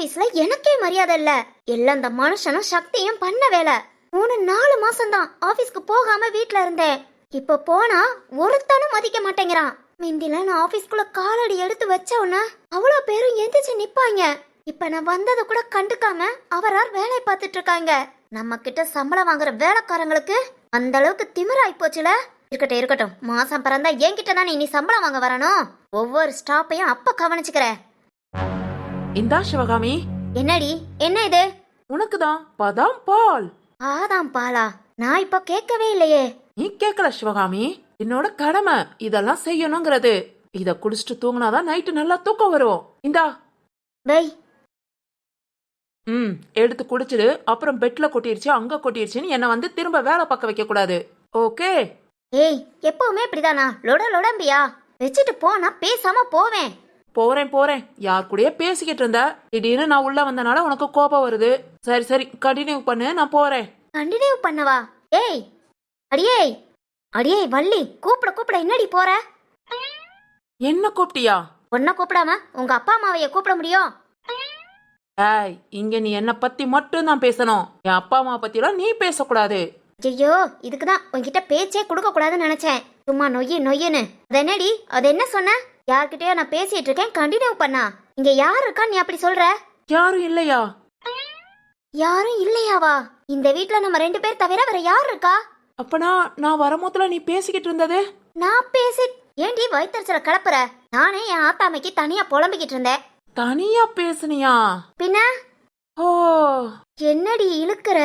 ஆபீஸ்ல எனக்கே மரியாதை இல்ல. எல்லாம் அந்த மனுஷனும் சக்தியும் பண்ண வேலை. 3-4 மாசம்தான் ஆபீஸ்க்கு போகாம வீட்ல இருந்தேன். இப்ப போனா ஒருத்தனும் மதிக்க மாட்டேங்கிறான். மிந்தில நான் ஆபீஸ்க்குள்ள காலடி எடுத்து வச்ச உடனே அவ்வளோ பேரும் எந்திரிச்சு நிப்பாங்க. இப்ப நான் வந்ததை கூட கண்டுக்காம அவரார் வேலை பார்த்துட்டு இருக்காங்க. நம்ம கிட்ட சம்பளம் வாங்குற வேலைக்காரங்களுக்கு அந்த அளவுக்கு திமிராய் போச்சுல. இருக்கட்டும் இருக்கட்டும், மாசம் பிறந்தா என்கிட்ட தானே நீ சம்பளம் வாங்க வரணும். ஒவ்வொரு ஸ்டாப்பையும் அப்ப கவனிச்சுக்கிற. இந்தா சிவகாமி. என்னடி, என்ன இது? உனக்குதான் பாதாம் பால். பாதாம் பாலா? நான் இப்ப கேட்கவே இல்லையே. நீ கேட்கல சிவகாமி, என்னோட கடமை இதெல்லாம் செய்யணுங்கிறது. இத குடிச்சிட்டு தூங்கினாதான் நைட்டு நல்லா தூக்கம் வரும். இந்தா பை. எடுத்து குடிச்சிடு. அப்புறம் பெட்ல கொட்டிருச்சு அங்க கொட்டிருச்சுன்னு என்ன வந்து திரும்ப வேலை பார்க்க வைக்க கூடாது. ஓகே? ஏய், எப்பவுமே இப்படிதானா? லொடம்பியா வச்சுட்டு போனா பேசாம போவேன். போறேன். யார் கூடயே பேசிக்கிட்டு இருந்த, திடீர்னு நான் உள்ள வந்தனால உனக்கு கோபம் வருது. சரி கண்டினியூ பண்ணு, நான் போறேன். கண்டினியூ பண்ணவா? ஏய் அடியே அடியே வள்ளி, கூப்பிட என்னடி போற? என்ன கூப்பிட்டியா? உன்ன கூப்பிடாம உங்க அப்பா அம்மாவைய கூப்பிட முடியும்? ஏய், இங்க நீ என்ன பத்தி மட்டும் தான் பேசணும். என் அப்பா அம்மா பத்தி எல்லாம் நீ பேசக்கூடாது. ஐயோ, இதுக்குதான் உன்கிட்ட பேச்சே கொடுக்க கூடாதுன்னு நினைச்சேன். சும்மா நொய்யுன்னு. அது என்னடி, அது என்ன சொன்ன? யார்கிட்டயோ நான் பேசிட்டு இருக்கேன், கண்டினியூ பண்ணா. இங்க யாரு இருக்கா நீ அப்படி சொல்ற? யாரும் இல்லையா? யாரும் இல்லையாவா? இந்த வீட்ல நம்ம 2 பேர் தவிர வேற யாரு இருக்கா? அப்பனா நான் வரும்போதுல நீ பேசிக்கிட்டு இருந்தது? நான் பேசி ஏண்டி வயிற்றுல கிளப்புற? நானே என் ஆத்தாமைக்கு தனியா புலம்பிக்கிட்டு இருந்தேன். தனியா பேசுனியா? பின்ன ஓ, என்னடி இழுக்கிற?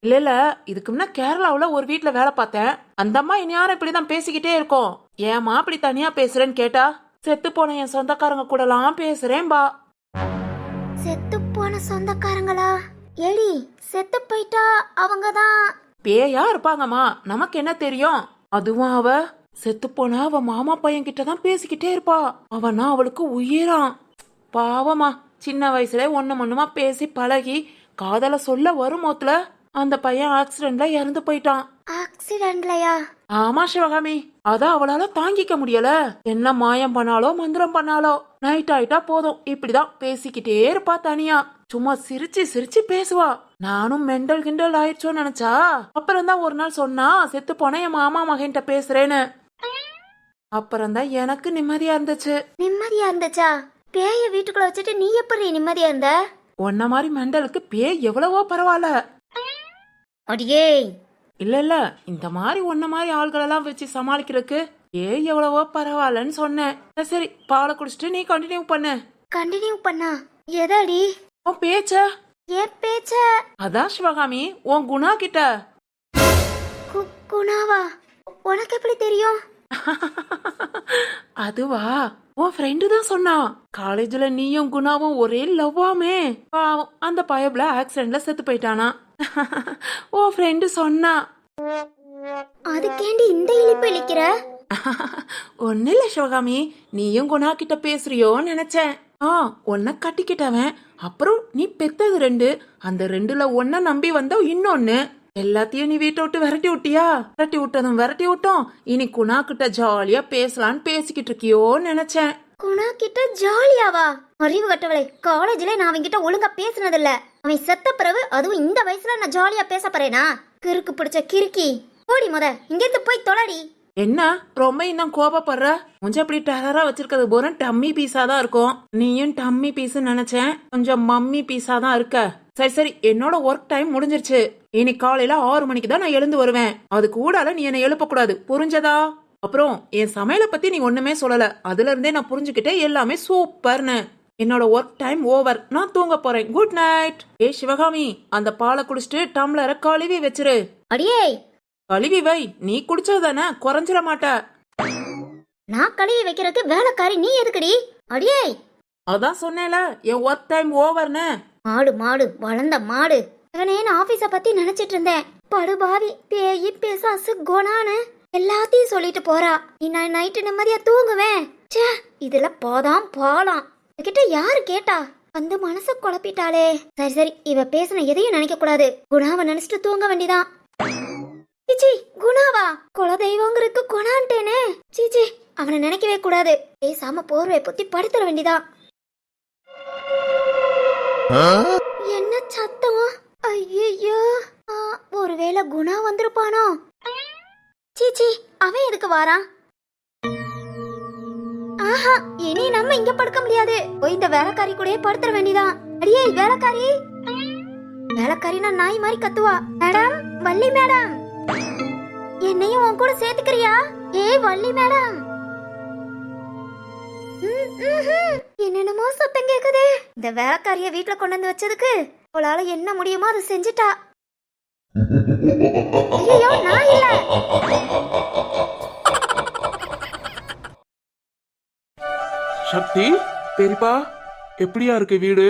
இல்ல, இதுக்கு முன்ன கேரளாவுல ஒரு வீட்ல வேலை பார்த்தேன். அந்த அம்மா இனி யாரும் இப்படிதான் பேசிக்கிட்டே இருக்கோம். ஏமா அப்படி தனியா பேசுறேன்னு கேட்டா, செத்து போன என் சொந்தக்காரங்க கூட எல்லாம் பேசுறேன்பா. செத்து போன சொந்தக்காரங்களா? எடி, செத்து போயிட்டா அவங்கதான் பேயா இருப்பாங்கம்மா, நமக்கு என்ன தெரியும்? அதுவும் அவ செத்து போன அவ மாமா பையன் கிட்டதான் பேசிக்கிட்டே இருப்பா. அவனா அவளுக்கு உயிரான். பாவமா, சின்ன வயசுல ஒண்ணுமா பேசி பழகி காதல சொல்ல வரும்போதுல அந்த பையன் ஆக்சிடென்ட்ல இறந்து போயிட்டான். ஆக்சிடென்ட்லயா? ஆமா சிவகாமி, அத அவளால தாங்கிக்க முடியல. என்ன மாயம் பண்ணாலோ மந்திரம் பண்ணாலோ நைட் ஆயிட்டா போதும் இப்படிதான் பேசிக்கிட்டே இருப்பா தனியா. சும்மா சிரிச்சு பேசுவா. நானும் மெண்டல் கிண்டல் ஆயிடுச்சோன்னு நினைச்சா, அப்புறம் தான் ஒரு நாள் சொன்னா செத்து போன என் மாமா மகன்கிட்ட பேசுறேன்னு. அப்புறம் தான் எனக்கு நிம்மதியா இருந்துச்சு. நிம்மதியா இருந்துச்சா? பேய வீட்டுக்குள்ள வச்சுட்டு நீ எப்படி நிம்மதியா இருந்த? உன்ன மாதிரி மெண்டலுக்கு பேய் எவ்வளவோ பரவாயில்ல. அடியே, இல்ல, இந்த மாதிரி உன்ன மாதிரி ஆள்களெல்லாம் வச்சு சமாளிக்கிறதுக்கு பேய் எவ்வளவோ பரவாயில்லன்னு சொன்னேன். சரி, பாலை குடிச்சிட்டு நீ கண்டினியூ பண்ணு. கண்டினியூ பண்ணா? எதடி? உன் பேச்ச. ஏன் பேச்ச? அதான் சிவகாமி, உன் குணா கிட்ட. குணாவா? உனக்கு எப்படி தெரியும்? அதுவா, உன் ஃப்ரெண்டு தான் சொன்னா. காலேஜ்ல நீயும் குணாவும் ஒரே லவ்வாமே. பாவம், அந்த பயப்ல ஆக்சிடென்ட்ல செத்து போயிட்டானா. உன் ஃப்ரெண்டு சொன்னா. அதுக்கேண்டி இந்த இழிப்பு இழிக்கிற? ஒன்னு இல்ல சிவகாமி, நீயும் குணா கிட்ட பேசுறியோன்னு நினைச்சேன். உன்ன கட்டிக்கிட்டவன், அப்புறம் நீ பெத்தது 2, அந்த 2ல ஒன்ன நம்பி வந்த இன்னொன்னு. எல்லாத்தையும் நீ வீட்டை விட்டு விரட்டி விட்டியா? விரட்டி விட்டதும் விரட்டி விட்டோம். இனி குணா கிட்ட ஜாலியா பேசலான்னு பேசிக்கிட்டு இருக்கியோன்னு நினைச்சேன். குணா கிட்ட ஜாலியாவா? அறிவு கட்டவளை, காலேஜ்ல நான் அவங்கிட்ட ஒழுங்கா பேசினதில்ல. அவன் செத்த பிறகு அதுவும் இந்த வயசுல நான் ஜாலியா பேச போறேனா? கிறுக்கு பிடிச்ச கிறுக்கி, ஓடி முத இங்கிருந்து போய் தொலைடி. என்ன ரொம்ப இன்னும் கோபப்படுற? கொஞ்சம் அப்படி டெரரா வச்சிருக்கிறது போற டம்மி பீஸா தான் இருக்கும். நீயும் டம்மி பீஸ் நினைச்சேன், கொஞ்சம் மம்மி பீஸா தான் இருக்க. சரி, என்னோட ஒர்க் டைம் முடிஞ்சிருச்சு. இனி காலையில 6 மணிக்கு தான் நான் எழுந்து வருவேன். அது கூடால நீ என்னை எழுப்ப கூடாது, புரிஞ்சதா? அப்புறம் என் சமையலை பத்தி நீ ஒண்ணுமே சொல்லல. அதுல இருந்தே நான் புரிஞ்சுக்கிட்டே எல்லாமே சூப்பர்னு. என்னோட ஒர்க் டைம் ஓவர், நான் தூங்க போறேன். Good night. சிவகாமி, அந்த பாலை குடிச்சிட்டு டம்ளரை கழுவி வச்சிரு. அடியே, கழுவி வை. நீ குடிச்சது தானே, குறைஞ்சிட மாட்ட. நான் கழுவி வைக்கிறதுக்கு வேலைக்காரி நீ எதுக்குடி? அடியே, அதான் சொன்னேல என் ஒர்க் டைம் ஓவர்னு. மாடு வளர்ந்த மாடு. நான் ஆபீஸ பத்தி நினைச்சிட்டு இருந்தேன். படுபாவி, பேயி பேசாசு குணான்னு எல்லாத்தையும் சொல்லிட்டு போறா. நான் நைட்டு நிம்மதியா தூங்குவேன். ச்சே, இதுல போதாம் போலாம். கிட்ட யாரு கேட்டா? வந்து மனச குழப்பிட்டாளே. சரி, இவ பேசின எதையும் நினைக்க கூடாது. குணாவை நினைச்சிட்டு தூங்க வேண்டிதான். சீச்சி, குணாவா? குல தெய்வங்கிறதுக்கு குணான்ட்டேனே. சீச்சி, அவனை நினைக்கவே கூடாது. பேசாம போர்வை பொத்தி படுத்துற வேண்டிதான். என்ன சத்தம்? ஐயோ, ஒருவேளை குணா வந்திருப்பானோ? சீச்சி, அவன் எதுக்கு வாரான்? ஆஹா, இனி நம்ம இங்க படுக்க முடியாது. போய் இந்த வேலைக்காரி கூடயே படுத்துற வேண்டியதான். அடியே வேலைக்காரி, வேலைக்காரி நான் நாய் மாதிரி கத்துவா. மேடம், வள்ளி மேடம், என்னையும் உன் கூட சேர்த்துக்கிறியா? ஏய் வள்ளி மேடம். என்னென்னமோ சத்தம் கேக்குது. இந்த வேலைக்காரிய வீட்டுல கொண்டு வந்து வச்சதுக்கு அவளால என்ன முடியுமோ அதை செஞ்சுட்டா. ஐயோ, நான் இல்ல. சக்தி, பெரியப்பா எப்படியா இருக்கு வீடு?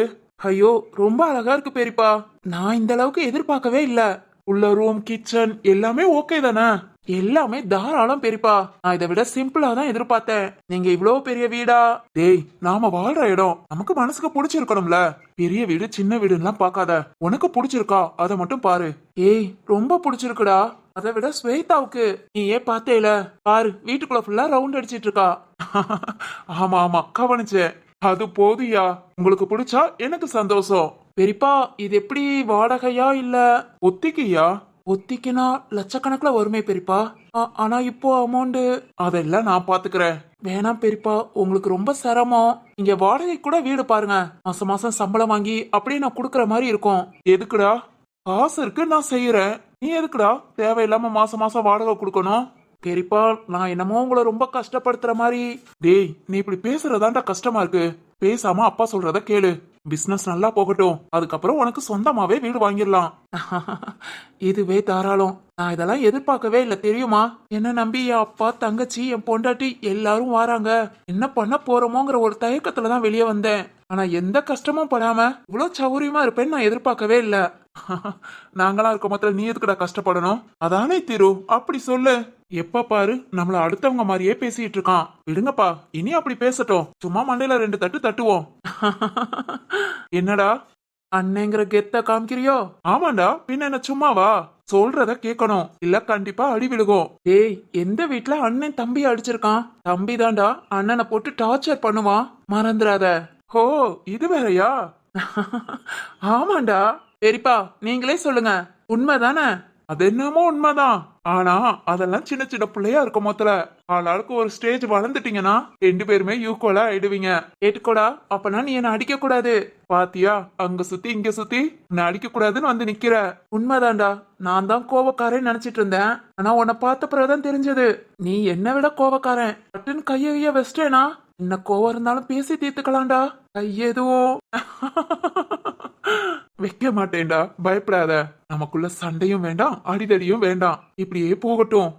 ஐயோ, ரொம்ப அழகா இருக்கு பெரியப்பா. நான் இந்த அளவுக்கு எதிர்பார்க்கவே இல்ல. உள்ள ரூம், கிச்சன் எல்லாமே ஓகே தானே? எல்லாமே தாராளம் பெரியப்பா. நான் இதை விட சிம்பிளா தான் எதிர்பார்த்தேன். நீங்க இவ்வளவு பெரிய வீடா? டேய், நாம வாழ்ற இடம் நமக்கு மனசுக்கு பிடிச்சிருக்கணும்ல. பெரிய வீடு சின்ன வீடுலாம் பார்க்காத. உனக்கு பிடிச்சிருக்கா அதை மட்டும் பாரு. ஏய், ரொம்ப பிடிச்சிருக்குடா. அதை விட ஸ்வேதாவுக்கு நீ ஏன் பார்த்தேல பாரு, வீட்டுக்குள்ள ஃபுல்லா ரவுண்ட் அடிச்சிட்டு இருக்கா. ஆமா ஆமா, கவனிச்சேன். அது போதியா? உங்களுக்கு பிடிச்சா எனக்கு சந்தோஷம். பெரியப்பா, இது எப்படி வாடகையா இல்ல ஒத்திக்கியா? ஒத்திக்கினா லட்சக்கணக்கில் வருமே பெரியப்பா. ஆனா இப்போ அமௌண்ட் அதெல்லாம் நான் பாத்துக்கிறேன். வேணாம் பெரியப்பா, உங்களுக்கு ரொம்ப சிரமம். இங்க வாடகை கூட வீடு பாருங்க, மாசம் மாசம் சம்பளம் வாங்கி அப்படியே நான் குடுக்கற மாதிரி இருக்கும். எதுக்குடா? காசு இருக்கு, நான் செய்யறேன். நீ எதுக்குடா தேவையில்லாம மாசம் மாசம் வாடகை கொடுக்கணும்? பெரியப்பா, நான் என்னமோ உங்களை ரொம்ப கஷ்டப்படுத்துற மாதிரி. டேய், நீ இப்படி பேசுறதாண்டா கஷ்டமா இருக்கு. பேசாம அப்பா சொல்றத கேளு. பிசினஸ் நல்லா போகட்டும், அதுக்கப்புறம் உனக்கு சொந்தமாவே வீடு வாங்கிடலாம். இதுவே தாராளம். நான் இதெல்லாம் எதிர்பார்க்கவே இல்லை தெரியுமா? என்ன நம்பி என் அப்பா, தங்கச்சி, என் பொண்டாட்டி எல்லாரும் வராங்க. என்ன பண்ண போறோமோங்கிற ஒரு தயக்கத்துலதான் வெளியே வந்தேன். ஆனா எந்த கஷ்டமும் படாம இவ்வளவு சௌரியமா இருப்பேன்னு நான் எதிர்பார்க்கவே இல்லை. நாங்களா இருக்க மாத்திர நீ எதுக்குடா கஷ்டப்படணும்? அதானே திரு, அப்படி சொல்லு. எப்ப பாரு நம்மள அடுத்தவங்க மாதிரியே பேசிட்டு இருக்கான். விடுங்கப்பா, இனி அப்படி பேசட்டும். சும்மா மண்டையில 2 தட்டு தட்டுவோம். என்னடா அண்ணேங்கிற கெத்த காமிக்கிறியோ? ஆமாண்டா, பின்ன என்ன சும்மாவா? சொல்றத கேட்கணும், இல்ல கண்டிப்பா அடி விழுகும். ஏய், எந்த வீட்டுல அண்ணன் தம்பி அடிச்சிருக்கான்? தம்பி தாண்டா அண்ணனை போட்டு டார்ச்சர் பண்ணுவான், மறந்துடாத. ஹோ, இது வேறயா? ஆமாண்டா. பெரியப்பா, நீங்களே சொல்லுங்க, உண்மைதானே? அது என்னமோ உண்மைதான். ஆனா அதெல்லாம் சின்ன சின்ன பிள்ளையா இருக்கும் மொத்தல. ஆளாளுக்கு ஒரு ஸ்டேஜ் வளர்ந்துட்டீங்கன்னா 2 பேருமே ஈக்குவலா ஆயிடுவீங்க. கேட்டுக்கோடா, அப்பனா நீ என்ன அடிக்க கூடாது. பாத்தியா, அங்க சுத்தி இங்க சுத்தி உன்னை அடிக்க கூடாதுன்னு வந்து நிக்கிற. உண்மைதான்டா, நான் தான் கோவக்காரன் நினைச்சிட்டு இருந்தேன். ஆனா உன்னை பார்த்த பிறகுதான் தெரிஞ்சது நீ என்னை விட கோவக்காரன். பட்டுன்னு கைய வச்சிட்டேனா? என்ன கோவம் இருந்தாலும் பேசி தீர்த்துக்கலாம்டா. கையெதுவும் வைக்க மாட்டேன்டா, பயப்படாத. நமக்குள்ள சண்டையும் வேண்டாம், அடிதடியும் வேண்டாம். இப்படியே போகட்டும்.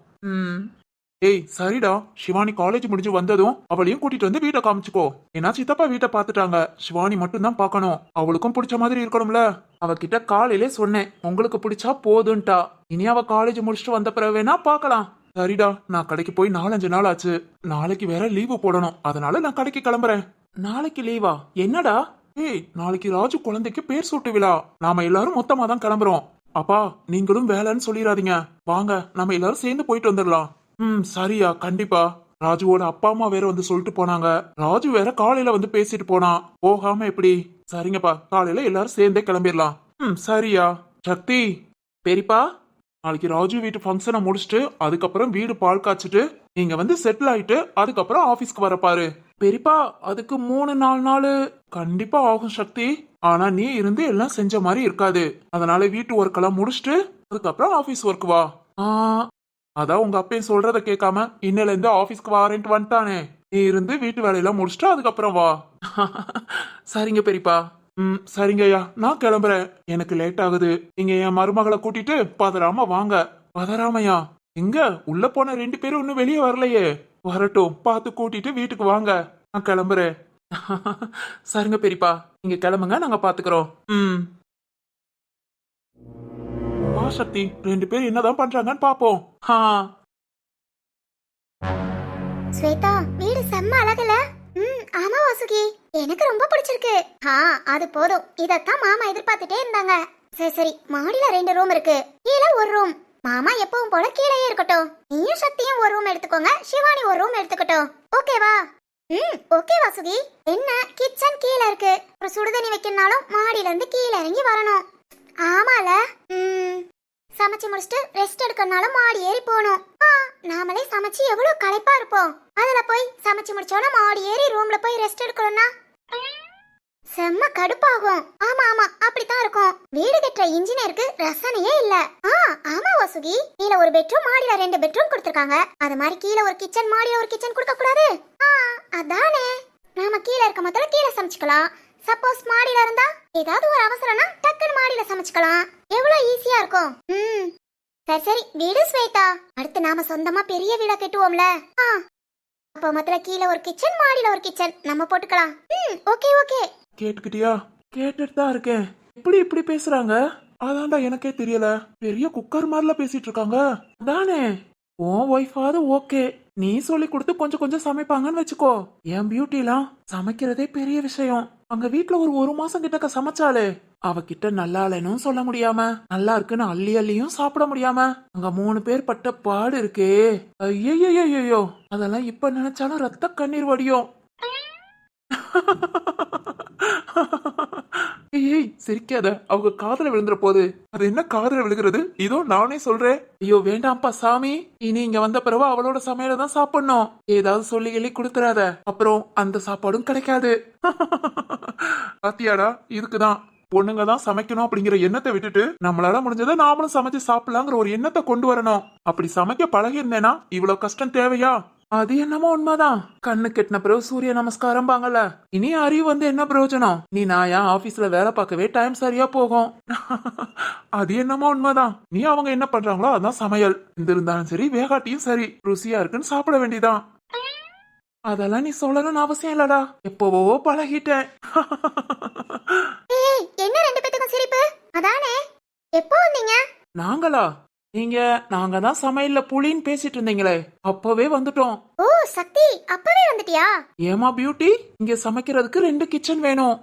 ஏய் சரிடா, சிவானி காலேஜ் முடிஞ்சு வந்ததும் அவளையும் கூட்டிட்டு வந்து வீட்டை காமிச்சுக்கோ. ஏன்னா சித்தப்பா வீட்டை பாத்துட்டாங்க, சிவானி மட்டும் தான் பாக்கணும். அவளுக்கும் பிடிச்ச மாதிரி இருக்கணும்ல. அவகிட்ட காலையிலே சொன்னேன், உங்களுக்கு பிடிச்சா போதுன்ட்டா. இனி அவ காலேஜ் முடிச்சுட்டு வந்த பிறகு வேணா பாக்கலாம். சரிடா, நான் கடைக்கு போய் 4-5 நாள் ஆச்சு. நாளைக்கு வேற லீவு போடணும், அதனால நான் கடைக்கு கிளம்புறேன். நாளைக்கு லீவா? என்னடா? ஏய், நாளைக்கு ராஜு குழந்தைக்கு பேர் சூட்டு விழா. நாம எல்லாரும் மொத்தமா தான் கிளம்புறோம். அப்பா, நீங்களும் வேலைன்னு சொல்லிடாதீங்க. வாங்க, நம்ம எல்லாரும் சேர்ந்து போயிட்டு வந்துடலாம். சரியா, கண்டிப்பா. ராஜுவோட அப்பா அம்மா வேற வந்து சொல்லிட்டு போனாங்க. ராஜு வேற காலையில வந்து பேசிட்டு போனான். போகாம எப்படி? சரிங்கப்பா, காலையில எல்லாரும் சேர்ந்தே கிளம்பிடலாம். சரியா. சக்தி, பெரியப்பா, நாளைக்கு ராஜு வீட்டு ஃபங்க்ஷனை முடிச்சுட்டு அதுக்கப்புறம் வீடு பால் காய்ச்சிட்டு நீங்க வந்து செட்டில் ஆயிட்டு அதுக்கப்புறம் ஆபீஸ்க்கு வரப்பாரு. பெரியப்பா, அதுக்கு 3-4 நாள் கண்டிப்பா ஆகும் சக்தி. ஆனா நீ இருந்து எல்லாம் செஞ்ச மாதிரி இருக்காது. அதனால வீட்டு ஒர்க் எல்லாம் முடிச்சுட்டு அதுக்கப்புறம் ஆபீஸ் ஒர்க் வா. அதான் உங்க அப்பையும் சொல்றத கேட்காம இன்னையில இருந்து ஆபீஸ்க்கு வாரேன்ட்டு வந்துட்டானே. நீ இருந்து வீட்டு வேலையெல்லாம் முடிச்சுட்டு அதுக்கப்புறம் வா. சரிங்க பெரியப்பா. சரிங்கய்யா, நான் கிளம்புறேன். எனக்கு லேட் ஆகுது. நீங்க என் மருமகளை கூட்டிட்டு பதறாம வாங்க. பதறாமையா? எங்க உள்ள போன 2 பேரும் இன்னும் வெளியே வரலையே. வரட்டும், பார்த்து கூட்டிட்டு வீட்டுக்கு வாங்க. நான் கிளம்புறேன். சரிங்க பெரியப்பா, நீங்க கிளம்புங்க, நாங்க பாத்துக்கிறோம். வா சக்தி, 2 பேரும் என்னதான் பண்றாங்கன்னு பாப்போம். ஸ்வேதா, வீடு செம்ம அழகுல. ஆமா வாசுகி, எனக்கு ரொம்ப பிடிச்சிருக்கு. அது போதும், இதத்தான் மாமா எதிர்பார்த்துட்டே இருந்தாங்க. சரி சரி, மாடியில 2 ரூம் இருக்கு, கீழே 1 ரூம். மாமா எப்பவும் போல கீழே இருக்கட்டும். நீயும் சக்தியும் 1 ரூம் எடுத்துக்கோங்க, சிவானி 1 ரூம் எடுத்துக்கட்டும். ஓகேவா? ஓகே வாசுகி. என்ன கிச்சன் கீழே இருக்கு, ஒரு சுடுதண்ணி வைக்கணும்னாலும் மாடியில இருந்து கீழே இறங்கி வரணும். ஆமால. சமைச்சு முடிச்சுட்டு ரெஸ்ட் எடுக்கணும்னாலும் மாடி ஏறி போகணும். நாமளே சமைச்சு எவ்வளவு களைப்பா இருப்போம். அதுல போய் சமைச்சு முடிச்சோன்னா மாடி ஏறி ரூம்ல போய் ரெஸ்ட் எடுக்கணும்னா செம்ம கடுப்பாகும். ஆமா ஆமா அப்படித்தான் இருக்கும். வீடு கட்டுற இன்ஜினியருக்கு ரசனையே இல்ல. ஆமா வாசுகி, கீழே ஒரு பெட்ரூம் மாடியில 2 பெட்ரூம் கொடுத்திருக்காங்க. அது மாதிரி கீழே ஒரு கிச்சன் மாடியில ஒரு கிச்சன் கொடுக்க கூடாது? அதானே. நாம கீழே இருக்க முதல்ல கீழே சமைச்சுக்கலாம். சப்போஸ் மாடியில இருந்தா ஏதாவது ஒரு அவசரம்னா டக்குன்னு மாடியில சமைச்சுக்கலாம். எவ்வளவு ஈஸியா இருக்கும். சரி சரி வீடு ஸ்வேதா. அடுத்து நாம சொந்தமா பெரிய வீடா கட்டுவோம்ல. அப்ப முதல்ல கீழே ஒரு கிச்சன் மாடியில ஒரு கிச்சன் நம்ம போட்டுக்கலாம். Okay okay. கேட்டுக்கிட்டியா? கேட்டுட்டு தான் இருக்கேன். இப்படி பேசுறாங்க, அதான்டா எனக்கே தெரியல. பெரிய குக்கர் மாதிரில பேசிட்டு இருக்காங்க. அதானே உன் ஒய்ஃபாவது ஓகே, நீ சொல்லி கொடுத்து கொஞ்சம் கொஞ்சம் சமைப்பாங்கன்னு வச்சுக்கோ. என் பியூட்டிலாம் சமைக்கிறதே பெரிய விஷயம். அங்க வீட்டுல ஒரு மாசம் கிட்டக்க சமைச்சாலே அவகிட்ட நல்லா இல்லைன்னு சொல்ல முடியாம, நல்லா இருக்குன்னு அள்ளி அள்ளியும் சாப்பிட முடியாம அங்க 3 பேர் பட்ட பாடு இருக்கே. ஐயோ, அதெல்லாம் இப்ப நினைச்சாலும் ரத்த கண்ணீர் வடியும். ஏய் சிரிக்காத, அவங்க காதல விழுந்துற போது. அது என்ன காதல விழுகிறது? இதோ நானே சொல்றேன். ஐயோ வேண்டாம்ப்பா சாமி, இனி இங்க வந்த பிறகு அவளோட சமையல தான் சாப்பிடணும். ஏதாவது சொல்லி எள்ளி கொடுத்துறாத, அப்புறம் அந்த சாப்பாடும் கிடைக்காது. பாத்தியாடா, இதுக்குதான் பொண்ணுங்க தான் சமைக்கணும் அப்படிங்கிற எண்ணத்தை விட்டுட்டு நம்மளால முடிஞ்சதை நாமளும் சமைச்சு சாப்பிடலாங்கிற ஒரு எண்ணத்தை கொண்டு வரணும். அப்படி சமைக்க பழகி இருந்தேனா இவ்வளவு கஷ்டம் தேவையா? அது என்னமோ உண்மைதான். கண்ணு கெட்டின பிறகு சூரிய நமஸ்காரம் பாங்கல்ல. இனி அறிவு வந்து என்ன பிரயோஜனம்? நீ நான் ஏன் ஆபீஸ்ல வேலை பார்க்கவே டைம் சரியா போகும். அது என்னமோ உண்மைதான். நீ அவங்க என்ன பண்றாங்களோ அதான் சமையல். இருந்தாலும் சரி வேகாட்டியும் சரி ருசியா இருக்குன்னு சாப்பிட வேண்டியதான். அதெல்லாம் நீ சொல்லணும்னு அவசியம் இல்லடா, எப்பவோ பழகிட்டேன். என்ன 2 பேத்துக்கும் சிரிப்பு? அதானே எப்போ வந்தீங்க? நாங்களா? நாங்க தான் சமையல்ல புளின்னு பேசிட்டு இருந்தீங்களே, அப்பவே வந்துட்டோம். ஓ சக்தி, அப்பவே வந்துட்டியா? ஏமா பியூட்டி, இங்க சமைக்கிறதுக்கு 2 கிச்சன் வேணும்.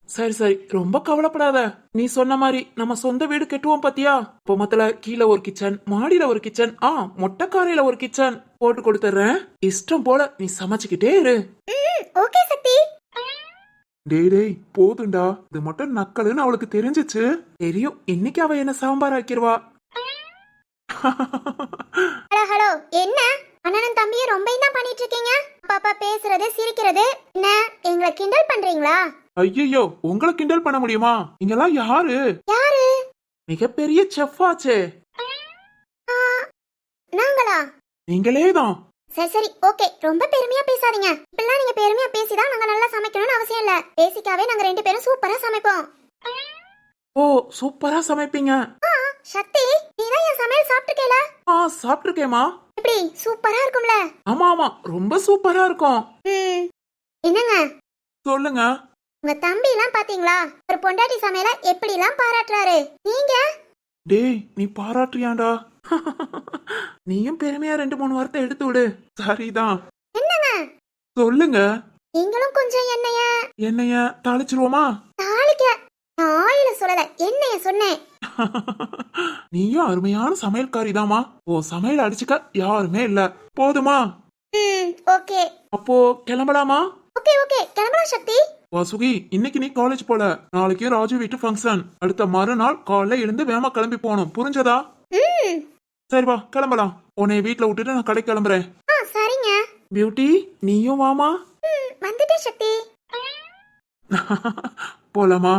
சரி ரொம்ப கவலைப்படாத. நீ சொன்ன மாதிரி நம்ம சொந்த வீடு கட்டுவோம் பாத்தியா? பொமத்துல கீழே ஒரு கிச்சன், மாடியில ஒரு கிச்சன், மொட்டைக்காரையில ஒரு கிச்சன் போட்டு கொடுத்துறேன். இஷ்டம் போல நீ சமைச்சுக்கிட்டே இரு. ஓகே சக்தி. டேய் போதுண்டா, இது மட்டும் நக்கலுன்னு அவளுக்கு தெரிஞ்சிச்சு. தெரியும் இன்னைக்கு அவ என்ன சாம்பார் ஆக்கிடுவா. ஹலோ என்ன அண்ணனும் தம்பியும் ரொம்ப தான் பண்ணிட்டு இருக்கீங்க? பாப்பா பேசுறது சிரிக்கிறது என்ன எங்களை கிண்டல் பண்றீங்களா? ஐயோ, உங்களை கிண்டல் பண்ண முடியுமா? இங்கெல்லாம் யாரு? மிகப்பெரிய செஃப் ஆச்சே. நாங்களா? நீங்களேதான். சரி ஓகே, ரொம்ப பெருமையா பேசாதீங்க. இப்பெல்லாம் நீங்க பெருமையா பேசிதான் நாங்க நல்லா சமைக்கணும்னு அவசியம் இல்ல. பேசிக்காவே நாங்க 2 பேரும் சூப்பரா சமைப்போம். ஓ சூப்பரா சமைப்பீங்க. சக்தி, நீதான் என் சமையல் சாப்பிட்டுக்கல? சாப்பிட்டுருக்கேமா. எப்படி சூப்பரா இருக்கும்ல? ஆமா ரொம்ப சூப்பரா இருக்கும். என்னங்க சொல்லுங்க. உங்க தம்பி எல்லாம் பாத்தீங்களா? ஒரு பொண்டாட்டி சமையல எப்படி எல்லாம் பாராட்டுறாரு. நீங்க? டேய் நீ பாராட்டுறியாண்டா? நீயும் பெருமையா 2-3 வார்த்தை எடுத்து விடு. சரிதான். என்னங்க? சொல்லுங்க. நீங்களும் கொஞ்சம் என்னைய தாளிச்சிருவோமா? தாளிக்க நான் ஆயில சொல்லல, என்னைய சொன்னேன். நீயும் அருமையான சமையல்காரிதாமா. ஓ சமையல் அடிச்சுக்க யாருமே இல்ல. போதுமா? ஓகே. அப்போ கிளம்பலாமா? ஓகே கிளம்பலாம் சக்தி. வாசுகி, இன்னைக்கு நீ காலேஜ் போல. நாளைக்கு ராஜு வீட்டு ஃபங்க்ஷன். அடுத்த மறுநாள் காலைல எழுந்து வேமா கிளம்பி போகணும். புரிஞ்சதா? சரி வா கிளம்பலாம். உன்னை வீட்டுல விட்டுட்டு நான் கடை கிளம்புறேன். சரிங்க. பியூட்டி நீயும் வாமா. வந்துட்டேன் சக்தி. போலாமா?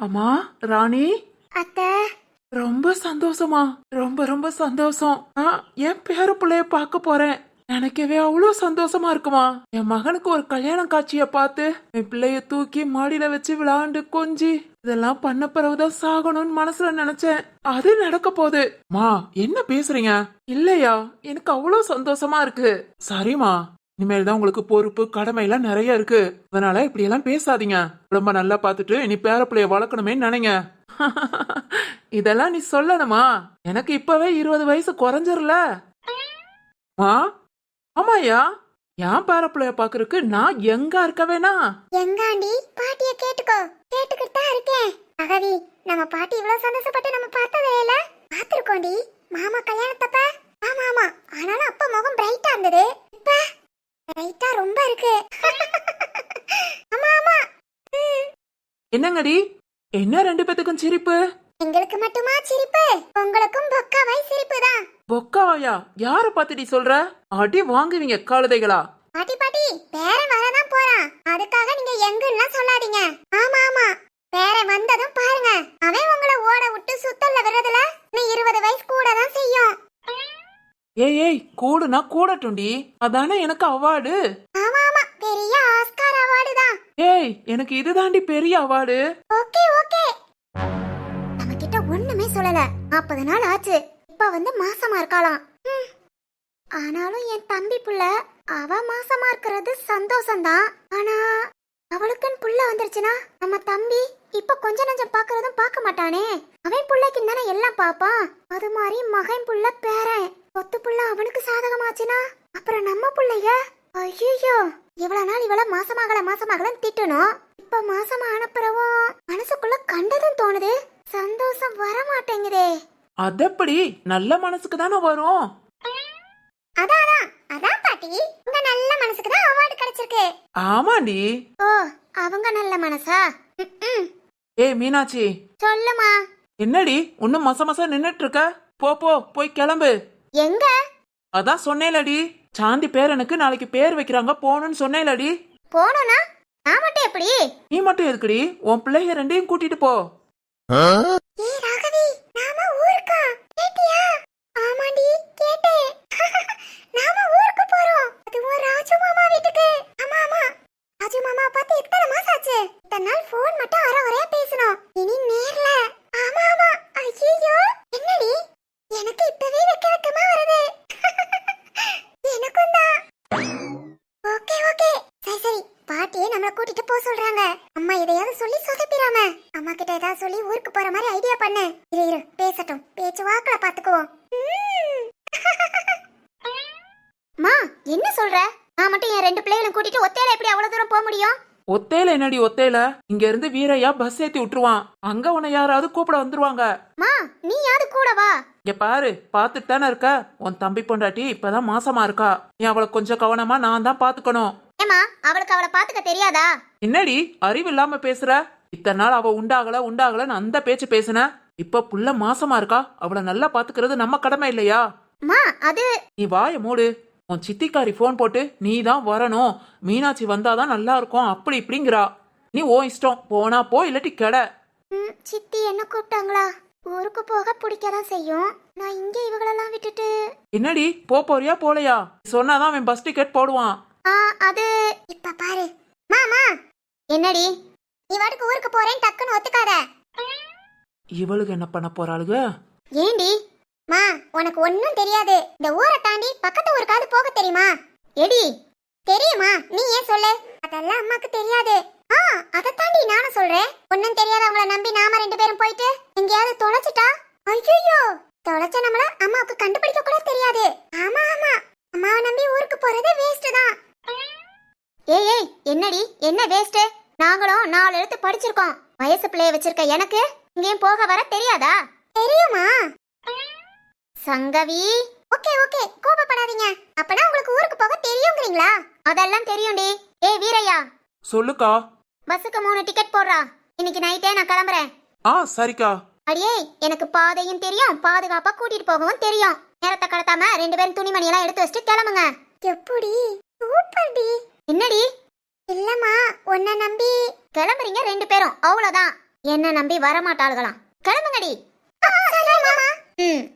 அம்மா ராணி. அத்தை. ரொம்ப சந்தோஷமா, ரொம்ப சந்தோஷம். என் பேர பிள்ளைய பார்க்க போறேன். நினைக்கவே அவ்வளவு சந்தோஷமா இருக்குமா. என் மகனுக்கு ஒரு கல்யாண காட்சிய பார்த்து என் பிள்ளைய தூக்கி மாடியில வச்சு விளையாண்டு கொஞ்சி இதெல்லாம் பண்ண பிறகுதான் சாகணும்னு மனசுல நினைச்சேன். அது நடக்க போகுது. மா என்ன பேசுறீங்க? இல்லையா, எனக்கு அவ்வளவு சந்தோஷமா இருக்கு. சரிமா, இனிமேல் தான் உங்களுக்கு பொறுப்பு கடமை எல்லாம் நிறைய இருக்கு. அதனால இப்படி எல்லாம் பேசாதீங்க. ரொம்ப நல்லா பார்த்துட்டு இனி பேர பிள்ளைய வளர்க்கணுமே நினைங்க. இதெல்லாம் நீ சொல்லணுமா? எனக்கு இப்பவே 20 வயசு குறைஞ்சிரல. ஆமாயா, என் பேர பிள்ளைய பாக்குறதுக்கு நான் எங்க இருக்க வேணா? எங்காண்டி பாட்டிய கேட்டுக்கோ. கேட்டுக்கிட்டு தான் இருக்கேன். அகவி, நம்ம பாட்டி இவ்வளவு சந்தோஷப்பட்டு நம்ம பார்த்ததே இல்ல. பாத்துருக்கோண்டி மாமா கல்யாணத்தப்ப. ஆமா ஆமா, ஆனாலும் அப்ப முகம் பிரைட்டா இருந்தது. இப்ப பிரைட்டா ரொம்ப இருக்கு. ஆமா ஆமா. என்னங்கடி, என்ன ரெண்டு பேத்துக்கும் சிரிப்பு? எங்களுக்கு மட்டுமா சிரிப்பு? உங்களுக்கும் பொக்காவாய் சிரிப்பு தான். பொக்காவாயா? யார பாத்துடி சொல்ற? அடி வாங்குவீங்க கழுதைகளா. பாட்டி பாட்டி, பேரன் வரதான் போறான். அதுக்காக நீங்க எங்கன்னா சொல்லாதீங்க. ஆமா ஆமா, பேரன் வந்ததும் பாருங்க, அவன் உங்களை ஓட விட்டு சுத்தல்ல விடுறதுல நீ 20 வயசு கூட தான் செய்யும். ஏய் கூடுனா கூடட்டும்டி, அதானே எனக்கு அவார்டு. ஆமா ஆமா, பெரிய ஆஸ்கார் அவார்டு தான். ஏய், எனக்கு இதுதாண்டி பெரிய அவார்டு. Okay okay. நம்ம கிட்ட ஒண்ணுமே சொல்லல. 40 நாள் ஆச்சு. இப்ப வந்து மாசமா இருக்காளாம். ஆனாலும் என் தம்பி புள்ள, அவ மாசமா இருக்கிறது சந்தோஷம்தான். ஆனா அவளுக்குன்னு புள்ள வந்துருச்சுன்னா நம்ம தம்பி இப்ப கொஞ்ச நஞ்சம் பாக்குறதும் பார்க்க மாட்டானே. அவன் புள்ளைக்கு தானே எல்லாம் பாப்பான். அது மாதிரி மகன் புள்ள பேரன் ஒத்து புள்ள அவனுக்கு சாதகமாச்சுன்னா அப்புறம் நம்ம புள்ளைய ஐயோ, இவ்வளவு நாள் இவள மாசமாகலன்னு திட்டணும். இப்ப மாசமா அனுப்புறவும் மனசுக்குள்ள கண்டதும் தோணுது. சந்தோஷம் வர மாட்டேங்குதே. அதப்படி நல்ல மனசுக்கு தானே வரும். அதான் பாட்டி, உங்க நல்ல மனசுக்கு தான் அவார்டு கிடைச்சிருக்கு. ஆமாண்டி. ஓ, அவங்க நல்ல மனசா? ஏய் மீனாட்சி, சொல்லுமா. என்னடி இன்னும் மச நின்னுட்டு இருக்க? போய் கிளம்பு. எங்க? அதான் சொன்னேலடி, சாந்தி பேரனுக்கு நாளைக்கு பேர் வைக்கிறாங்க, போகணும்னு சொன்னேலடி. போணும்னா நான் மட்டும் எப்படி? நீ மட்டும் எதுக்குடி? உன் பிள்ளைய ரெண்டையும் கூட்டிட்டு போ. ஏய் ராகவி, நாம ஊருக்கு கேட்டியா? ஆமாண்டி கேட்டேன். நாம ஊருக்கு போறோம். அதுவும் ராஜு மாமா வீட்டுக்கு. ஆமா ஆமா, ராஜு மாமா பார்த்து எத்தனை மாசம் ஆச்சு. இத்தனை நாள் போன் மட்டும் அரையா பேசணும். இனி நேர்ல. ஆமா ஆமா. ஐயோ, என்னடி எனக்கு இப்பவே வெக்கமா வருது. எனக்கும் தான். ஓகே ஓகே, சரி சரி. பாட்டியே நம்மள கூட்டிட்டு போக சொல்றாங்க. அம்மா எதையாவது சொல்லி சொதப்பிராம. அம்மா கிட்ட ஏதாவது சொல்லி ஊருக்கு போற மாதிரி ஐடியா பண்ணு. இரு பேசட்டும், பேச்சு வாக்குல பாத்துக்குவோம். மா, என்ன சொல்ற? நான் மட்டும் என் 2 பிள்ளைகளை கூட்டிட்டு ஒத்தையில எப்படி அவ்வளவு தூரம் போக முடியும்? ஒத்தையில என்னடி ஒத்தையில? இங்க இருந்து வீரையா பஸ் ஏத்தி விட்டுருவான். அங்க உன்னை யாராவது கூப்பிட வந்துருவாங்க. மா, நீ யாரு கூட வா. இங்க பாரு, பாத்துட்டு தானே இருக்க. உன் தம்பி பொண்டாட்டி இப்பதான் மாசமா இருக்கா. நீ அவளை கொஞ்சம் கவனமா நான் தான் பாத்துக்கணும். ஏமா, அவளுக்கு அவளை பாத்துக்க தெரியாதா? என்னடி அறிவு இல்லாம பேசுற? இத்தனை நாள் அவ உண்டாகலன்னு அந்த பேச்சு பேசுன. இப்ப புள்ள மாசமா இருக்கா, அவளை நல்லா பாத்துக்கிறது நம்ம கடமை இல்லையா? மா, அது நீ வாய மூடு. உன் சித்திக்காரி போன் போட்டு நீ தான் வரணும், மீனாட்சி வந்தாதான் நல்லா இருக்கும் அப்படி இப்படிங்கிறா. நீ ஓ இஷ்டம், போனா போ, இல்லாட்டி கெட. சித்தி என்ன கூப்பிட்டாங்களா? ஊருக்கு போக பிடிக்கதான் செய்யும். நான் இங்க இவங்களெல்லாம் விட்டுட்டு. என்னடி போறியா போலையா? சொன்னாதான் அவன் பஸ் டிக்கெட் போடுவான். அது இப்ப பாரு. மாமா, என்னடி நீ வாட்டுக்கு ஊருக்கு போறேன்னு டக்குன்னு ஒத்துக்காத. இவளுக்கு என்ன பண்ண போறாளுக? ஏண்டி? மா, உனக்கு ஒன்னும் தெரியாது. இந்த ஊரை தாண்டி பக்கத்து ஊருக்காவது போக தெரியுமா? எடி தெரியுமா? நீ ஏன் சொல்லு? அதெல்லாம் அம்மாக்கு தெரியாது. அதை தாண்டி நானும் சொல்றேன். ஒன்னும் தெரியாதவங்கள நம்பி நாம 2 பேரும் போயிட்டு எங்கேயாவது தொலைச்சிட்டா ஐயோ, தொலைச்ச நம்மள அம்மாவுக்கு கண்டுபிடிக்க கூட தெரியாது. ஆமா ஆமா, அம்மாவை நம்பி ஊருக்கு போறது வேஸ்ட் தான். ஏய் என்னடி, என்ன வேஸ்ட்? நாங்களும் 4 எழுத்து படிச்சிருக்கோம். வயசு பிள்ளைய வச்சிருக்க எனக்கு இங்கேயும் போக வர தெரியாதா? தெரியுமா சங்கவி? Okay okay, கோபப்படாதீங்க. அப்பனா உங்களுக்கு ஊருக்கு போக தெரியும்ங்கறீங்களா? அதெல்லாம் தெரியும்டி. ஏய் வீரையா, சொல்லுக்கா. பஸ்ஸுக்கு 3 டிக்கெட் போடுறா. இன்னைக்கு நைட்டே நான் கிளம்புறேன். சரிக்கா. அடியே, எனக்கு பாதையும் தெரியும், பாதுகாப்பா கூட்டிட்டு போகவும் தெரியும். நேரத்தை கடத்தாம 2 பேரும் துணிமணி எல்லாம் எடுத்து வச்சுட்டு கிளம்புங்க. எப்படி? சூப்பர் டி. என்னடி? இல்லம்மா, உன்னை நம்பி கிளம்புறீங்க 2 பேரும், அவ்வளவுதான். என்ன நம்பி வரமாட்டாளுகளாம். கிளம்புங்கடி.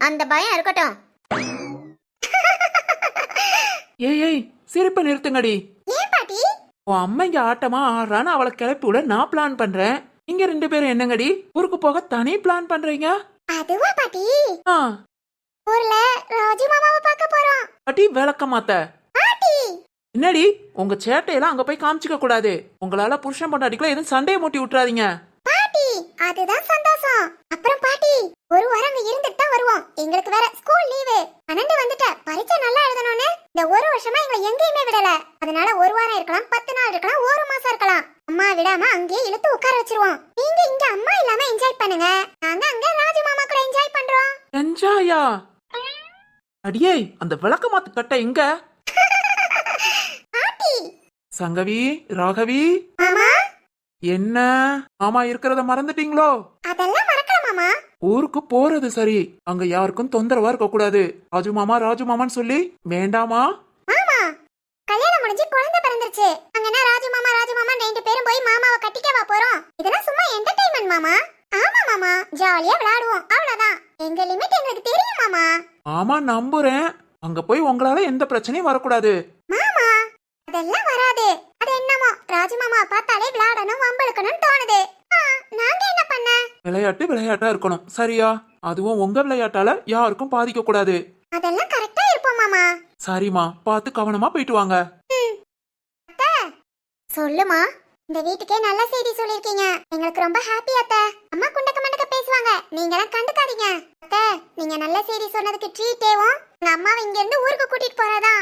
அந்த பயம் இருக்கட்டும். ஏய் சிரிப்பை நிறுத்துங்கடி. ஏன் பாட்டி? உன் அம்மா இங்க ஆட்டமா ஆடுறான்னு அவளை கிளப்பி விட நான் பிளான் பண்றேன். இங்க 2 பேரும் என்னங்கடி ஊருக்கு போக தனி பிளான் பண்றீங்க? அதுவா பாட்டி? ஆ, ஊர்ல ராஜு மாமாவை பார்க்க போறோம். பாட்டி விளக்க மாத்த. பாட்டி, என்னடி உங்க சேட்டையெல்லாம் அங்க போய் காமிச்சிக்க கூடாது. உங்களால புருஷன் பொண்டாட்டிக்குள்ள எதுவும் சண்டையை மூட்டி விட்டுறாதீங்க. பாட்டி அதுதான் சந்தோஷம். அப்புறம் பாட்டி ஒரு வாரம் அங்க இருந்துட்டு தான் வருவோம். எங்களுக்கு வேற ஸ்கூல் லீவு. 12 வந்துட்ட பரீட்சை நல்லா எழுதணும்னு இந்த ஒரு வருஷமா எங்களை எங்கேயுமே விடல. அதனால ஒரு வாரம் இருக்கலாம், 10 நாள் இருக்கலாம், ஒரு மாசம் இருக்கலாம். அம்மா விடாம அங்கேயே இழுத்து உட்கார வச்சிருவோம். நீங்க இங்க அம்மா இல்லாம என்ஜாய் பண்ணுங்க. நாங்க அங்க ராஜு மாமா கூட என்ஜாய் பண்றோம். என்ஜாயா? அடியே அந்த விளக்கமாத்து கட்டை எங்க? பாட்டி சங்கவி, ராகவி, மாமா என்ன மாமா இருக்கிறத மறந்துட்டீங்களோ? அதெல்லாம் மறக்கல மாமா. ஊருக்கு போறது சரி, அங்க யாருக்கும் தொந்தரவா இருக்க கூடாது. ராஜு மாமா ராஜு மாமான்னு சொல்லி வேண்டாமா? மாமா கல்யாணம் முடிஞ்சு குழந்தை பிறந்துருச்சு. அங்க என்ன ராஜு மாமா 2 பேரும் போய் மாமாவை கட்டிக்கவா போறோம்? இதெல்லாம் சும்மா என்டர்டெயின்மெண்ட் மாமா. ஆமா மாமா ஜாலியா விளையாடுவோம் அவ்வளவுதான். எங்க லிமிட் எங்களுக்கு தெரியும் மாமா. ஆமா நம்புறேன். அங்க போய் உங்களால எந்த பிரச்சனையும் வரக்கூடாது. மாமா அதெல்லாம் வராது. அது என்னமோ ராஜு மாமா பார்த்தாலே விளையாடணும் வம்பளுக்கணும்னு தோணுது. நாங்க என்ன பண்ண? விளையாட்டு விளையாட்டா இருக்கணும் சரியா? அதுவும் உங்க விளையாட்டால யாருக்கும் பாதிக்க கூடாது. அதெல்லாம் கரெக்டா இருப்போம் மாமா. சரிம்மா, பார்த்து கவனமா போயிட்டு வாங்க. அத்தை சொல்லுமா. இந்த வீட்டுக்கே நல்ல செய்தி சொல்லிருக்கீங்க. எங்களுக்கு ரொம்ப ஹாப்பி அத்தை. அம்மா குண்டக்க மண்டக்க பேசுவாங்க, நீங்க எல்லாம் கண்டுக்காதீங்க. அத்தை நீங்க நல்ல செய்தி சொன்னதுக்கு ட்ரீட்டேவும் உங்க அம்மாவை இங்க இருந்து ஊருக்கு கூட்டிட்டு போறதா.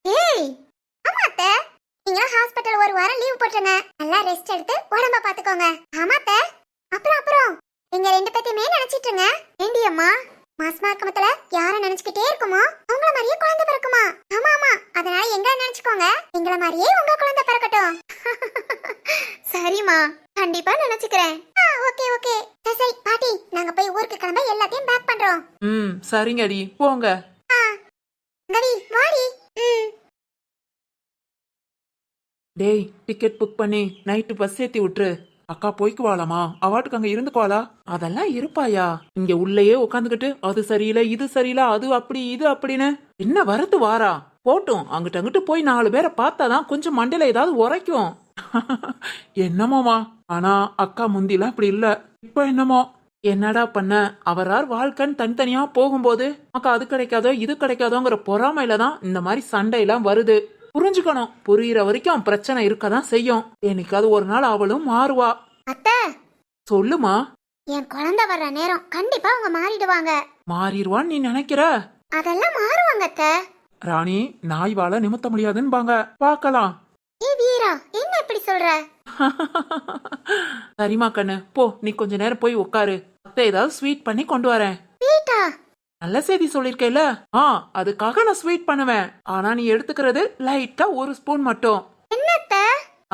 ஏய் ஆமா அத்தை, நீங்க ஹாஸ்பிடல் ஒரு வாரம் லீவ் போட்டுருங்க. நல்லா ரெஸ்ட் எடுத்து உடம்ப பாத்துக்கோங்க. ஆமா அத்தை. அப்புறம் எங்க 2 பேத்தையுமே நினைச்சிட்டுங்க. ஏண்டி அம்மா மாசமா இருக்கமத்துல யார நினைச்சுக்கிட்டே இருக்குமோ உங்கள மாதிரியே குழந்தை பிறக்குமா? ஆமா ஆமா, அதனால எங்களை நினைச்சுக்கோங்க. எங்களை மாதிரியே உங்க குழந்தை பிறக்கட்டும். சரிம்மா, கண்டிப்பா நினைச்சுக்கிறேன். Okay okay. சரி பாட்டி, நாங்க போய் ஊருக்கு கிளம்ப எல்லாத்தையும் பேக் பண்றோம். சரிங்க அடி, போங்க. கவி வாடி. டேய் டிக்கெட் புக் பண்ணி நைட்டு பஸ் ஏத்தி விட்டுரு. அக்கா போய்க்குவாளாமா, அவாட்டுக்கு அங்க இருந்துக்குவாளா? அதெல்லாம் இருப்பாயா? இங்க உள்ளேயே உட்காந்துக்கிட்டு அது சரியில்லை இது சரியில்லை அது அப்படி இது அப்படின்னு என்ன வரத்து வாரா? போட்டும், அங்கிட்டு அங்கிட்டு போய் 4 பேரை பார்த்தாதான் கொஞ்சம் மண்டையில ஏதாவது உரைக்கும். என்னமோமா, ஆனா அக்கா முந்திலாம் இப்படி இல்ல. இப்ப என்னமோ என்னடா பண்ண, அவரார் வாழ்க்கைன்னு தனித்தனியா போகும்போது அக்கா அது கிடைக்காதோ இது கிடைக்காதோங்கிற பொறாமையில தான் இந்த மாதிரி சண்டையெல்லாம் வருது. புரிஞ்சுக்கணும். புரியுற வரைக்கும் பிரச்சனை இருக்கதான் செய்யும். என்னைக்காவது ஒரு நாள் அவளும் மாறுவா. அத்தை சொல்லுமா. என் குழந்தை வர்ற நேரம் கண்டிப்பா அவங்க மாறிடுவாங்க. மாறிடுவான்னு நீ நினைக்கிற? அதெல்லாம் மாறுவாங்க அத்தை. ராணி நாய் வாழ நிமித்த முடியாதுன்னு பாக்கலாம். ஏ வீரா என்ன இப்படி சொல்ற? சரிமா கண்ணு, போ நீ கொஞ்ச நேரம் போய் உட்காரு. அத்தை ஏதாவது ஸ்வீட் பண்ணி கொண்டு வரேன். வீட்டா நல்ல செய்தி சொல்லிருக்கேல, அதுக்காக நான் ஸ்வீட் பண்ணுவேன். ஆனா நீ எடுத்துக்கிறது லைட்டா 1 ஸ்பூன் மட்டும். என்னத்த?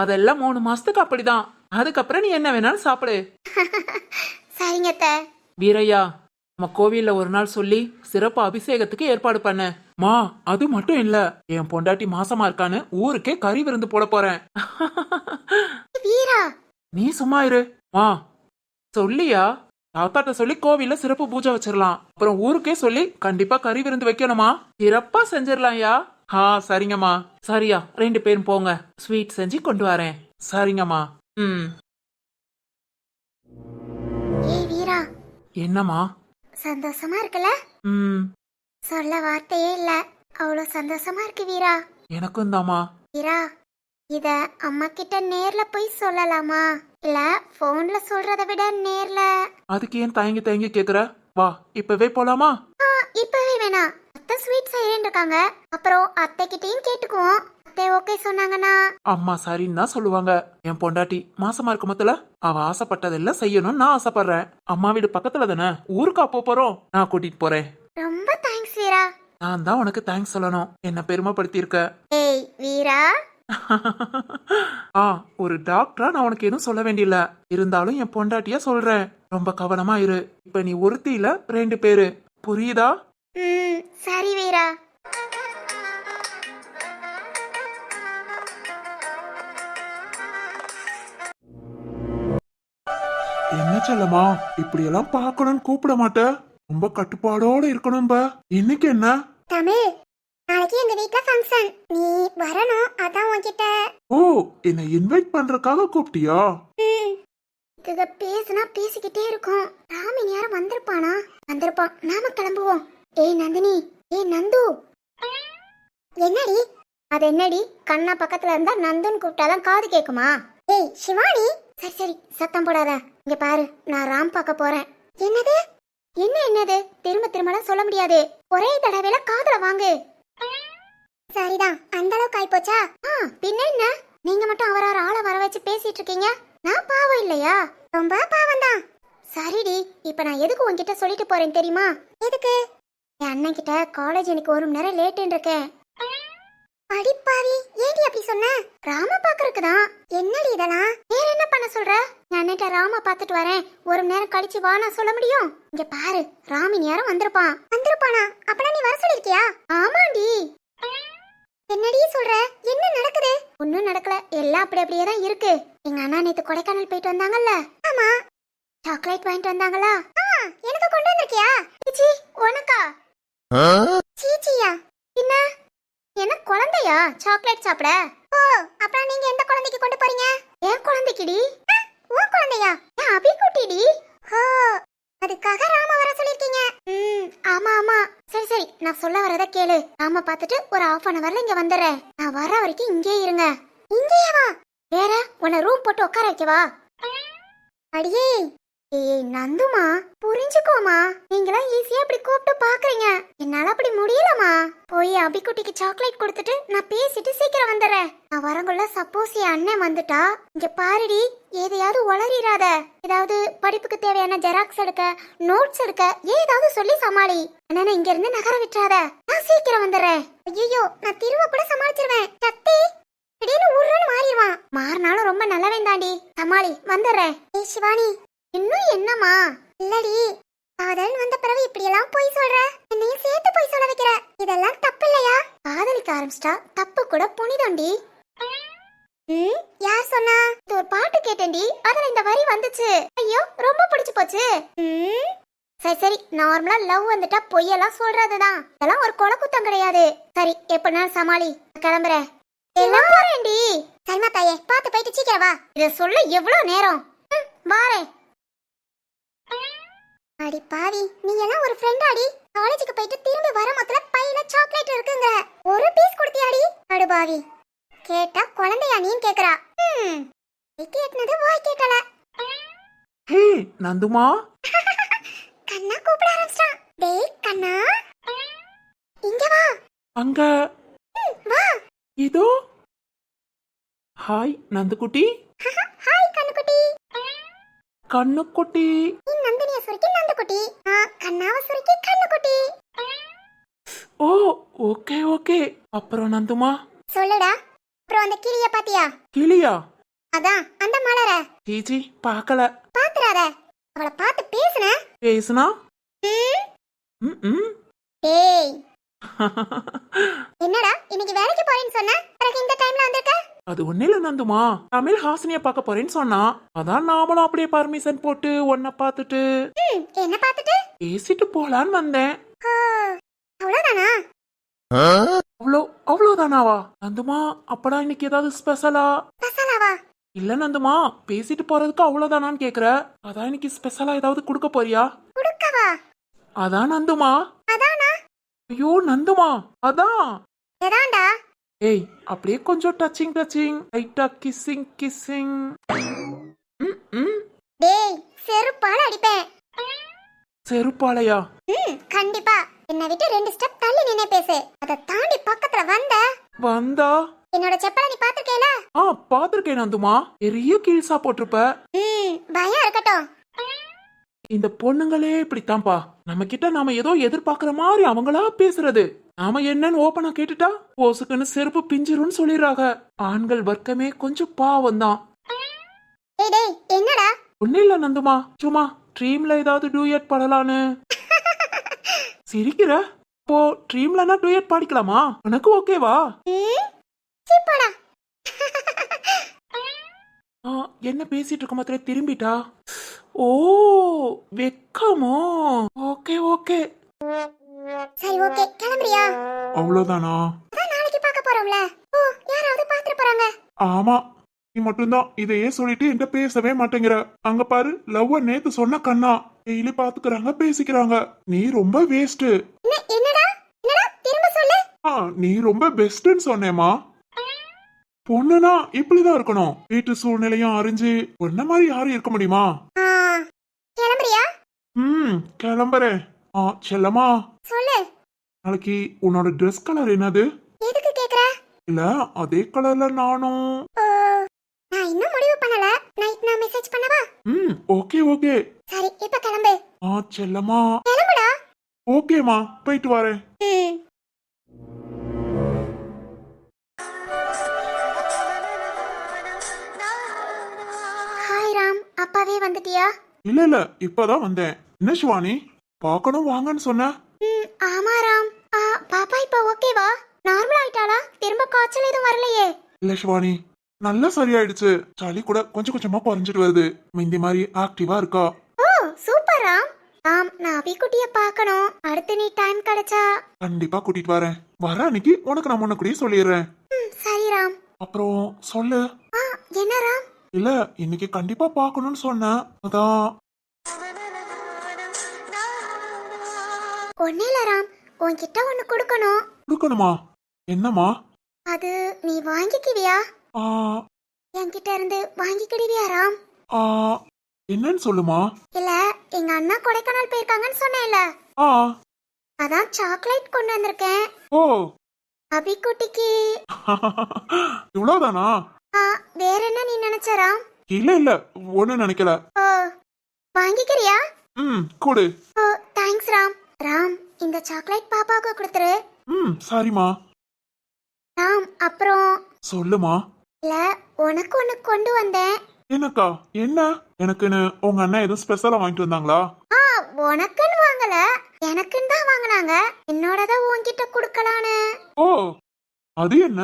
அதெல்லாம் 3 மாசத்துக்கு அப்படிதான். அதுக்கப்புறம் நீ என்ன வேணாலும் சாப்பிடு. சரிங்க அத்தை. வீரையா, நம்ம கோவில்ல ஒரு நாள் சொல்லி சிறப்பு அபிஷேகத்துக்கு ஏற்பாடு பண்ண. மா அது மட்டும் இல்ல, என் பொண்டாட்டி மாசமா இருக்கான்னு ஊருக்கே கறி விருந்து போட போறேன். வீரா நீ சும்மா இரு. மா சொல்லியா? தாத்தாட்ட சொல்லி கோவில்ல சிறப்பு பூஜை வச்சிடலாம். அப்புறம் ஊருக்கே சொல்லி கண்டிப்பா கறி விருந்து வைக்கணுமா? சிறப்பா செஞ்சிடலாம்யா. சரிங்கம்மா. சரியா, 2 பேரும் போங்க. ஸ்வீட் செஞ்சு கொண்டு வரேன். சரிங்கம்மா. ஏ வீரா. என்னம்மா? சந்தோஷமா இருக்குல்ல? சொல்ல வார்த்தையே இல்ல, அவ்வளவு சந்தோஷமா இருக்கு வீரா. எனக்கும் தாமா. வீரா இத அம்மா கிட்ட நேர்ல போய் சொல்லலாமா, இல்ல போன்ல சொல்றத விட நேர்ல? அதுக்கு ஏன் தயங்கி தயங்கி கேக்குற? வா இப்பவே போலாமா? இப்பவே வேணாம். அத்தை ஸ்வீட் செய்யறேன்னு இருக்காங்க. அப்புறம் அத்தை கிட்டயும் கேட்டுக்குவோம். அத்தை ஓகே சொன்னாங்கன்னா அம்மா சரின்னு தான் சொல்லுவாங்க. என் பொண்டாட்டி மாசமா இருக்கும் மொத்தல அவ ஆசைப்பட்டதெல்லாம் செய்யணும்னு நான் ஆசைப்படுறேன். அம்மா வீடு பக்கத்துல தானே, ஊருக்கா போறோம். நான் கூட்டிட்டு போறேன். ரொம்ப தேங்க்ஸ் வீரா. நான் தான் உனக்கு தேங்க்ஸ் சொல்லணும். என்ன பெருமைப்படுத்தி இருக்க. ஏய் வீரா. ஒரு டாக்டரா நான் உனக்கு எதுவும் சொல்ல வேண்டியல. இருந்தாலும் என் பொண்டாட்டியா சொல்றேன், ரொம்ப கவனமா இரு. இப்ப நீ ஒருத்தி இல்ல 2 பேரு, புரியுதா? சரி வீரா. என்ன செல்லமா இப்படி எல்லாம் பார்க்கணும்னு கூப்பிட மாட்ட? ரொம்ப கட்டுப்பாடோட இருக்கணும். இன்னைக்கு என்ன? தமிழ், நாளைக்கு எங்க வீட்ல ஃபங்க்ஷன், நீ வரணும். அதான் உன்கிட்ட. ஓ, என்ன இன்வைட் பண்றதுக்காக கூப்பிட்டியா? இத பேசினா பேசிக்கிட்டே இருக்கும். ராமின் யாரும் வந்திருப்பானா? வந்திருப்பான். நாம கிளம்புவோம். ஏய் நந்தினி, ஏய் நந்து. என்னடி அது என்னடி கண்ணா பக்கத்துல இருந்தா நந்துன்னு கூப்பிட்டாதான் காது கேக்குமா? ஏய் சிவானி, சரி சரி சத்தம் போடாத. இங்க பாரு, நான் ராம் பார்க்க போறேன். என்னது? என்னது? திரும்ப திரும்பலாம் சொல்ல முடியாது, ஒரே தடவையில காதுல வாங்கு. சரிதான், அந்த அளவுக்கு ஆயிப்போச்சா? பின்ன என்ன, நீங்க மட்டும் அவரார ஆளை வர வச்சு பேசிட்டு இருக்கீங்க, நான் பாவம் இல்லையா? ரொம்ப பாவம் தான். சரிடி, இப்ப நான் எதுக்கு உன்கிட்ட சொல்லிட்டு போறேன் தெரியுமா? எதுக்கு? என் அண்ணன் கிட்ட காலேஜ் எனக்கு 1 மணி நேரம் லேட்டுன்னு இருக்கேன். அடிப்பாவி, ஏடி அப்படி சொன்ன? ராம பாக்குறதுக்கு தான். என்னடி இதெல்லாம்? வேற என்ன பண்ண சொல்ற? நான் அண்ணன்ட்ட ராம பாத்துட்டு வரேன், 1 மணி நேரம் கழிச்சு வா நான் சொல்ல முடியும்? இங்க பாரு, ராமின் யாரும் வந்திருப்பான். வந்திருப்பானா? அப்பனா நீ வர சொல்லிருக்கியா? ஆமாண்டி. என்னடி சொல்ற? என்ன நடக்குது? ஒன்னும் நடக்கல, எல்லாம் அப்படியே தான் இருக்கு. எங்க அண்ணா நேத்து கொடைக்கானல் போயிட்டு வந்தாங்கல்ல? ஆமா. சாக்லேட் வாங்கிட்டு வந்தாங்களா? எனக்கு கொண்டு வந்திருக்கியா? சீச்சி, உனக்கா? சீச்சியா? என்ன என்ன குழந்தையா சாக்லேட் சாப்பிட? ஓ, அப்புறம் நீங்க எந்த குழந்தைக்கு கொண்டு போறீங்க? என் குழந்தைக்குடி. உன் குழந்தையா? என் அபிகுட்டிடி. ஓ, அதுக்காக ராம வர சொல்லிருக்கீங்க. ஆமா ஆமா. சரி சரி, நான் சொல்ல வரத கேளு. ராம பார்த்துட்டு ஒரு 1/2 ஹவர்ல இங்க வந்துடுறேன். நான் வர வரைக்கும் இங்கே இருங்க. இங்கேயே வா. வேற உன்னை ரூம் போட்டு உட்கார வைக்கவா? அடியே, ஏய் நந்துமா, புரிஞ்சுக்கோமா. நீங்களாம் ஈஸியா இப்படி கூப்பிட்டு பாக்குறீங்க, என்னால அப்படி முடியலமா. போய் அபிக்குட்டிக்கு சாக்லேட் கொடுத்துட்டு நான் பேசிட்டு சீக்கிரம் வந்துடுறேன். நான் வரங்குள்ள சப்போஸ் என் அண்ணன் வந்துட்டா, இங்க பாருடி, எதையாவது உளறிடாத. ஏதாவது படிப்புக்கு தேவையான ஜெராக்ஸ் எடுக்க, நோட்ஸ் எடுக்க ஏதாவது சொல்லி சமாளி. அண்ணனை இங்க இருந்து நகர விட்டுறாத. நான் சீக்கிரம் வந்துடுறேன். ஐயோ, நான் திரும்ப கூட சமாளிச்சிருவேன். சக்தி திடீர்னு உருன்னு மாறிடுவான். மாறினாலும் ரொம்ப நல்லவன் தாண்டி, சமாளி. வந்துடுறேன். ஏய் சிவானி, இன்னும் என்னமா? இல்லடி, காதல் வந்த பிறகு இப்படி எல்லாம் போய் சொல்ற, என்னையும் சேர்த்து போய் சொல்ல வைக்கிற, இதெல்லாம் தப்பு இல்லையா? காதலிக்க ஆரம்பிச்சிட்டா தப்பு கூட புனிதண்டி. யார் சொன்னா? இது ஒரு பாட்டு கேட்டேன்டி, அதுல இந்த வரி வந்துச்சு. ஐயோ, ரொம்ப பிடிச்சு போச்சு. சரி சரி, நார்மலா லவ் வந்துட்டா பொய்யெல்லாம் சொல்றதுதான், இதெல்லாம் ஒரு கொலை குத்தம் கிடையாது. சரி, எப்படினாலும் சமாளி. கிளம்புறேன். எல்லாம் போறேன்டி. சரிமா தாயே, பார்த்து போயிட்டு சீக்கிரம் வா. இத சொல்ல எவ்வளவு நேரம்? வாரேன். அடி பாவி, நீ எல்லாம் ஒரு ஃப்ரெண்டாடி. காலேஜுக்கு போயிட்டு திரும்பி வர மொத்தல பையில சாக்லேட் இருக்குங்க, ஒரு பீஸ் கொடுத்தியாடி? அடு பாவி, கேட்டா குழந்தையா நீன்னு கேக்குறா. கேட்டது வாய் கேட்டல. ஹே நந்துமா, கண்ணா கூப்பிட ஆரம்பிச்சான். டேய் கண்ணா, இங்க வா. அங்க வா. இதோ. ஹாய் நந்துக்குட்டி. ஹாய் கண்ணுக்குட்டி. கண்ணுக்குட்டி. நீ நந்தினிய சுருக்கி நந்துக்குட்டி, கண்ணாவ சுருக்கி கண்ணுக்குட்டி. ஓ, ஓகே ஓகே. அப்புறம் நந்துமா சொல்லுடா. அப்புறம் அந்த கிளிய பாத்தியா? கிளியா? அதான் அந்த மலர. ஜிஜி பார்க்கல. பாத்துறாத, அவளை பார்த்து பேசுன. பேசுனா? டேய், என்னடா இன்னைக்கு வேலைக்கு போறேன்னு சொன்ன, பிறகு இந்த டைம்ல வந்திருக்க? அது ஒண்ணு இல்ல நந்துமா, தமிழ் ஹாசினிய பார்க்க போறேன்னு சொன்னா, அதான் நாமளும் அப்படியே பர்மிஷன் போட்டு உன்னை பார்த்துட்டு என்ன பார்த்துட்டு பேசிட்டு போலான்னு வந்தேன். அவ்வளவுதானா? அவ்வளவுதானாவா? நந்துமா, அப்படா இன்னைக்கு ஏதாவது ஸ்பெஷலா? ஸ்பெஷலாவா? இல்ல நந்துமா, பேசிட்டு போறதுக்கு அவ்வளவுதானான்னு கேக்குற, அதான் இன்னைக்கு ஸ்பெஷலா ஏதாவது கொடுக்க போறியா? குடுக்கவா? அதான் நந்துமா. அதானா? ஐயோ நந்துமா, அதான். எதாண்டா? ஏய், அப்படியே கொஞ்சம் டச்சிங் லைட்டா கிஸ்ஸிங். டேய், செருப்பால அடிப்பேன். செருப்பாலையா? கண்டிப்பா. என்ன விட்டு 2 ஸ்டெப் தள்ளி நின்னு பேசு. அத தாண்டி பக்கத்துல வந்தா என்னோட செப்பல நீ பாத்துக்கேல? பாத்துருக்கேன் நந்துமா, பெரிய கீழ்ஸா போட்டிருப்ப. பயம் இருக்கட்டும். இந்த பொண்ணுங்களே இப்படித்தான்ப்பா, நம்ம கிட்ட நாம ஏதோ எதிர்பார்க்கிற மாதிரி அவங்களா பேசுறது. நாம என்னன்னு ஓபனா கேட்டுட்டா போசுக்குன்னு செருப்பு பிஞ்சிரும்னு சொல்லிடுறாங்க. ஆண்கள் வர்க்கமே கொஞ்சம் பாவம் தான். டேய் என்னடா? ஒன்னும் இல்ல நந்துமா, சும்மா ட்ரீம்ல ஏதாவது டூயட் பாடலான்னு. சிரிக்கிற? இப்போ ட்ரீம்லனா டூயட் பாடிக்கலாமா? உனக்கு ஓகேவா? சிப்படா. என்ன பேசிட்டு இருக்க மாத்திர திரும்பிட்டா. ஓ, வெக்கமோ? Okay okay. சரி ஓகே, கிளம்புறியா? அவ்வளவுதானா? அதான் நாளைக்கு பார்க்க போறோம்ல. ஓ, யாராவது பாத்துட்டு போறாங்க. ஆமா, நீ மட்டும்தான் இதையே சொல்லிட்டு என்கிட்ட பேசவே மாட்டேங்கிற. அங்க பாரு, லவ் நேத்து சொன்ன கண்ணா டெய்லி பாத்துக்கிறாங்க, பேசிக்கிறாங்க. நீ ரொம்ப வேஸ்ட். என்னடா? திரும்ப சொல்லு. நீ ரொம்ப பெஸ்ட்னு சொன்னேமா. பொண்ணுனா இப்படிதான் இருக்கணும். வீட்டு சூழ்நிலையும் அறிஞ்சு பொண்ண மாதிரி யாரும் இருக்க முடியுமா? கிளம்புறியா? கிளம்புறேன். செல்லம்மா, சொல்லு. நாளைக்கு உன்னோட ட்ரெஸ் கலர் என்னது? எதுக்கு கேக்குற? இல்ல அதே கலர்ல நானும். நான் இன்னும் முடிவு பண்ணல. நைட் நான் மெசேஜ் பண்ணவா? Okay okay. சரி இப்ப கிளம்பு. செல்லம்மா. கிளம்புடா. ஓகேமா, போயிட்டு வரேன். ஹாய் ராம், அப்பாவே வந்துட்டியா? இல்ல இப்பதான் வந்தேன். என்ன சிவானி, பார்க்கணும் வாங்கன்னு சொன்ன? ஆமா ராம். பாப்பா இப்ப ஓகேவா? நார்மல் ஆயிட்டாளா? திரும்ப காய்ச்சல் எதுவும் வரலையே? இல்ல சிவானி, நல்லா சரியாயிடுச்சு. சளி கூட கொஞ்சம் கொஞ்சமா குறைஞ்சிட்டு வருது. முந்தி மாதிரி ஆக்டிவா இருக்கா. ஓ சூப்பர் ராம். நான் அபிக்குட்டிய பார்க்கணும். அடுத்து நீ டைம் கிடைச்சா கண்டிப்பா கூட்டிட்டு வரேன். வர அன்னைக்கு உனக்கு நான் முன்னக்கூடியே சொல்லிடுறேன். சரி ராம். அப்புறம் சொல்லு. என்ன ராம்? இல்ல இன்னைக்கு கண்டிப்பா பார்க்கணும்னு சொன்னேன், அதான். ஒண்ணு இல்ல ராம், உன்கிட்ட ஒண்ணு கொடுக்கணும். கொடுக்கணுமா? என்னமா? அது நீ வாங்கிக்குவியா? என்கிட்ட இருந்து வாங்கிக்கிடுவியா ராம்? என்னன்னு சொல்லுமா. இல்ல எங்க அண்ணா கொடைக்கானல் போயிருக்காங்கன்னு சொன்னேன்ல, அதான் சாக்லேட் கொண்டு வந்திருக்கேன். ஓ அபிக்குட்டிக்கு. இவ்வளவுதானா? வேற என்ன நீ நினைச்ச ராம்? இல்ல ஒண்ணு நினைக்கல. வாங்கிக்கிறியா? கொடு. தேங்க்ஸ் ராம். ராம் இந்த சாக்லேட் பாப்பாவுக்கு கொடுத்துரு. சரிமா. ராம் அப்புறம் சொல்லுமா. இல்ல உனக்கு ஒண்ணு கொண்டு வந்தேன். எனக்கா? என்ன? எனக்குன்னு உங்க அண்ணா எதுவும் ஸ்பெஷலா வாங்கிட்டு வந்தாங்களா? உனக்குன்னு வாங்கல, எனக்குன்னு தான் வாங்கினாங்க. என்னோடத உன்கிட்ட குடுக்கலான்னு. ஓ அது என்ன?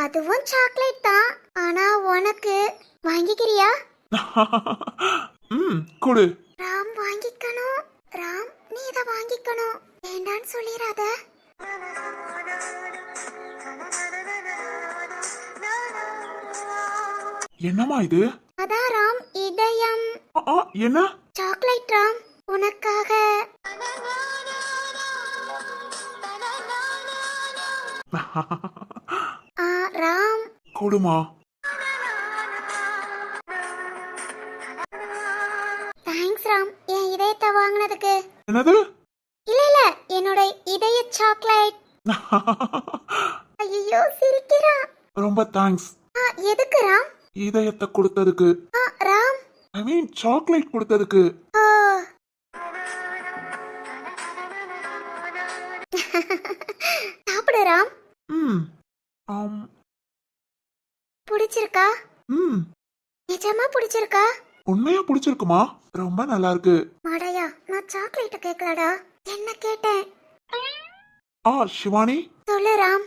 அதுவும் சாக்லேட் தான், ஆனா உனக்கு. வாங்கிக்கிறியா? கொடு. ராம் வாங்கிக்கணும். ராம் நீ இத வாங்கிக்கணும். வேண்டான்னு சொல்லிராத. என்னமா இது? அதான் ராம் இதயம். என்ன? சாக்லேட் ராம், உனக்காக. ராம் கொடுமா. தேங்க்ஸ் ராம், என் இதயத்தை வாங்கினதுக்கு. என்னது? இல்ல என்னோட இதய சாக்லேட். ஐயோ சிரிக்கிறான். ரொம்ப தேங்க்ஸ். எதுக்கு ராம்? இதயத்தை கொடுத்ததுக்கு. ராம் ஐ மீன் சாக்லேட் கொடுத்ததுக்கு. சாப்பிடு ராம். பிடிச்சிருக்கா? நிஜமா பிடிச்சிருக்கா? உண்மையா பிடிச்சிருக்குமா? ரொம்ப நல்லா இருக்கு. மடையா, நான் சாக்லேட் கேட்கலடா, என்ன கேட்டேன். சிவானி. சொல்லு ராம்.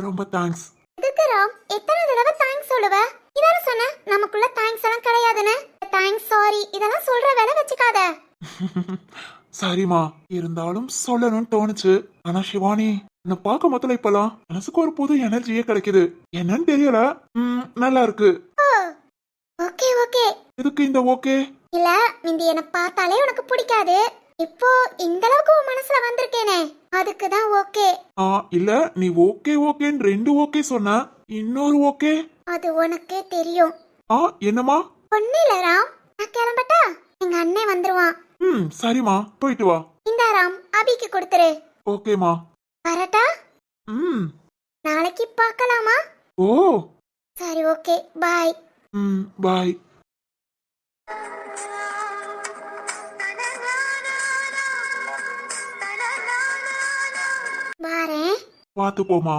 ரொம்ப தேங்க்ஸ். எதுக்கு ராம் எத்தனை தடவை தேங்க்ஸ் சொல்லுவ? இதான சொன்ன நமக்குள்ள தேங்க்ஸ் எல்லாம் கிடையாதுன்னு. தேங்க்ஸ் சாரி இதெல்லாம் சொல்ற வேலை வச்சுக்காத. சரிமா, இருந்தாலும் சொல்லணும்னு தோணுச்சு. ஆனா சிவானி, என்ன பார்க்க மொத்தல இப்பலாம் மனசுக்கு ஒரு புது எனர்ஜியே கிடைக்குது. என்னன்னு தெரியல. நல்லா இருக்கு. Okay okay. எதுக்கு இந்த ஓகே? இல்ல மிந்தி என்ன பார்த்தாலே உனக்கு பிடிக்காது, இப்போ இந்த அளவுக்கு உன் மனசுல வந்திருக்கேனே அதுக்கு தான் ஓகே. இல்ல நீ ஓகே ஓகேன்னு ரெண்டு ஓகே சொன்ன, இன்னொரு ஓகே. அது உனக்கே தெரியும். என்னமா? ஒண்ணு இல்ல ராம், நான் கிளம்பட்டா? எங்க அண்ணன் வந்துருவான். சரிமா, போயிட்டு வா. இந்த ராம் அபிக்கு கொடுத்துரு. ஓகேமா. வரட்டா? நாளைக்கு பார்க்கலாமா? ஓ சரி ஓகே பாய். பாய். பாரேன். பார்த்து போமா.